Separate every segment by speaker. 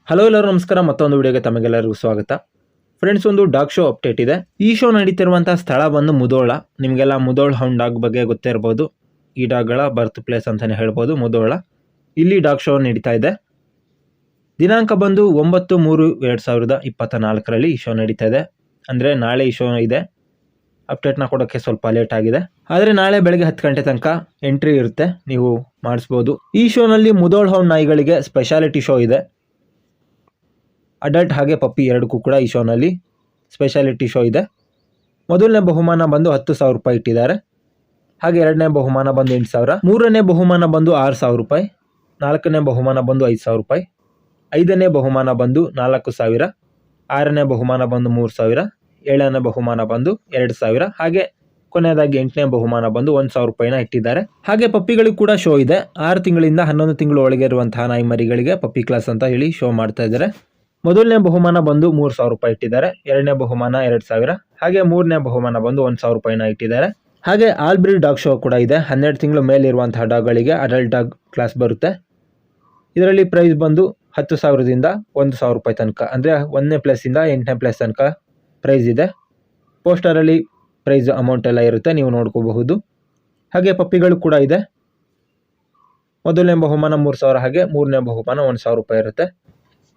Speaker 1: Hello ಎಲ್ಲರೂ ನಮಸ್ಕಾರ. ಮತ್ತೊಂದು ವಿಡಿಯೋಗೆ ತಮಗೆಲ್ಲರಿಗೂ ಸ್ವಾಗತ. ಫ್ರೆಂಡ್ಸ್, ಒಂದು ಡಾಗ್ ಶೋ ಅಪ್ಡೇಟ್ ಇದೆ. ಈ ಶೋ ನಡೀತಿರುವಂಥ ಸ್ಥಳ ಬಂದು ಮುಧೋಳ. ನಿಮಗೆಲ್ಲ ಮುಧೋಳ ಹೌಂಡ್ ಡಾಗ್ ಬಗ್ಗೆ ಗೊತ್ತೇ ಇರ್ಬೋದು. ಈ ಡಾಗ್ಗಳ ಬರ್ತ್ ಪ್ಲೇಸ್ ಅಂತಲೇ ಹೇಳ್ಬೋದು ಮುಧೋಳ. ಇಲ್ಲಿ ಡಾಗ್ ಶೋ ನಡೀತಾ ಇದೆ. ದಿನಾಂಕ ಬಂದು 9/3/2024 ಈ ಶೋ ನಡೀತಾ ಇದೆ. ಅಂದರೆ ನಾಳೆ ಈ ಶೋ ಇದೆ. ಅಪ್ಡೇಟ್ನ ಕೊಡೋಕ್ಕೆ ಸ್ವಲ್ಪ ಲೇಟ್ ಆಗಿದೆ. ಆದರೆ ನಾಳೆ ಬೆಳಗ್ಗೆ 10 ಗಂಟೆ ತನಕ ಎಂಟ್ರಿ ಇರುತ್ತೆ, ನೀವು ಮಾಡಿಸ್ಬೋದು. ಈ ಶೋನಲ್ಲಿ ಮುಧೋಳ ಹೌಂಡ್ ನಾಯಿಗಳಿಗೆ ಸ್ಪೆಷಾಲಿಟಿ ಶೋ ಇದೆ. ಅಡಲ್ಟ್ ಹಾಗೆ ಪಪ್ಪಿ ಎರಡಕ್ಕೂ ಕೂಡ ಈ ಶೋನಲ್ಲಿ ಸ್ಪೆಷಾಲಿಟಿ ಶೋ ಇದೆ. ಮೊದಲನೇ ಬಹುಮಾನ ಬಂದು 10,000 ರೂಪಾಯಿ ಇಟ್ಟಿದ್ದಾರೆ. ಹಾಗೆ ಎರಡನೇ ಬಹುಮಾನ ಬಂದು 8,000, ಮೂರನೇ ಬಹುಮಾನ ಬಂದು 6,000 ರೂಪಾಯಿ, ನಾಲ್ಕನೇ ಬಹುಮಾನ ಬಂದು 5,000 ರೂಪಾಯಿ, ಐದನೇ ಬಹುಮಾನ ಬಂದು 4,000, ಆರನೇ ಬಹುಮಾನ ಬಂದು 3,000, ಏಳನೇ ಬಹುಮಾನ ಬಂದು 2,000, ಹಾಗೆ ಕೊನೆಯದಾಗಿ 8ನೇ ಬಹುಮಾನ ಬಂದು 1,000 ರೂಪಾಯಿನ ಇಟ್ಟಿದ್ದಾರೆ. ಹಾಗೆ ಪಪ್ಪಿಗಳಿಗೂ ಕೂಡ ಶೋ ಇದೆ. 6 ತಿಂಗಳಿಂದ 11 ತಿಂಗಳು ಒಳಗೆ ಇರುವಂತಹ ನಾಯಿ ಮರಿಗಳಿಗೆ ಪಪ್ಪಿ ಕ್ಲಾಸ್ ಅಂತ ಹೇಳಿ ಶೋ ಮಾಡ್ತಾ ಇದ್ದಾರೆ. ಮೊದಲನೇ ಬಹುಮಾನ ಬಂದು 3,000 ರೂಪಾಯಿ ಇಟ್ಟಿದ್ದಾರೆ. ಎರಡನೇ ಬಹುಮಾನ 2,000, ಹಾಗೆ ಮೂರನೇ ಬಹುಮಾನ ಬಂದು 1,000 ರೂಪಾಯಿನ ಇಟ್ಟಿದ್ದಾರೆ. ಹಾಗೆ ಆಲ್ ಬ್ರೀಡ್ ಡಾಗ್ ಶೋ ಕೂಡ ಇದೆ. 12 ತಿಂಗಳು ಮೇಲಿರುವಂತಹ ಡಾಗ್ಗಳಿಗೆ ಅಡಲ್ಟ್ ಡಾಗ್ ಕ್ಲಾಸ್ ಬರುತ್ತೆ. ಇದರಲ್ಲಿ ಪ್ರೈಸ್ ಬಂದು 10,000ದಿಂದ 1,000 ರೂಪಾಯಿ ತನಕ, ಅಂದರೆ 1ನೇ ಪ್ಲೇಸಿಂದ 8ನೇ ಪ್ಲೇಸ್ ತನಕ ಪ್ರೈಸ್ ಇದೆ. ಪೋಸ್ಟರಲ್ಲಿ ಪ್ರೈಸ್ ಅಮೌಂಟ್ ಎಲ್ಲ ಇರುತ್ತೆ, ನೀವು ನೋಡ್ಕೋಬಹುದು. ಹಾಗೆ ಪಪ್ಪಿಗಳು ಕೂಡ ಇದೆ. ಮೊದಲನೇ ಬಹುಮಾನ 3,000, ಹಾಗೆ ಮೂರನೇ ಬಹುಮಾನ 1,000 ರೂಪಾಯಿ ಇರುತ್ತೆ.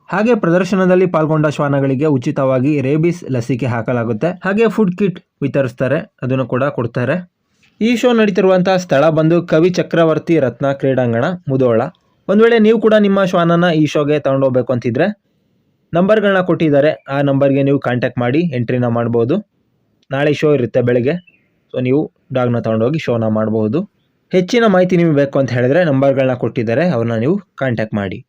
Speaker 1: ಹಾಗೆ ಪ್ರದರ್ಶನದಲ್ಲಿ ಪಾಲ್ಗೊಂಡ ಶ್ವಾನಗಳಿಗೆ ಉಚಿತವಾಗಿ ರೇಬಿಸ್ ಲಸಿಕೆ ಹಾಕಲಾಗುತ್ತೆ. ಹಾಗೆ ಫುಡ್ ಕಿಟ್ ವಿತರಿಸ್ತಾರೆ, ಅದನ್ನು ಕೂಡ ಕೊಡ್ತಾರೆ. ಈ ಶೋ ನಡೀತಿರುವಂತಹ ಸ್ಥಳ ಬಂದು ಕವಿ ಚಕ್ರವರ್ತಿ ರತ್ನ ಕ್ರೀಡಾಂಗಣ ಮುಧೋಳ. ಒಂದು ವೇಳೆ ನೀವು ಕೂಡ ನಿಮ್ಮ ಶ್ವಾನನ ಈ ಶೋಗೆ ತಗೊಂಡೋಗ್ಬೇಕು ಅಂತಿದ್ರೆ ನಂಬರ್ಗಳನ್ನ ಕೊಟ್ಟಿದ್ದಾರೆ, ಆ ನಂಬರ್ಗೆ ನೀವು ಕಾಂಟ್ಯಾಕ್ಟ್ ಮಾಡಿ ಎಂಟ್ರಿನ ಮಾಡ್ಬೋದು. ನಾಳೆ ಶೋ ಇರುತ್ತೆ ಬೆಳಗ್ಗೆ, ಸೊ ನೀವು ಡಾಗ್ನ ತಗೊಂಡೋಗಿ ಶೋನ ಮಾಡ್ಬೋದು. ಹೆಚ್ಚಿನ ಮಾಹಿತಿ ನಿಮಗೆ ಬೇಕು ಅಂತ ಹೇಳಿದ್ರೆ ನಂಬರ್ಗಳನ್ನ ಕೊಟ್ಟಿದ್ದಾರೆ, ಅವ್ರನ್ನ ನೀವು ಕಾಂಟ್ಯಾಕ್ಟ್ ಮಾಡಿ.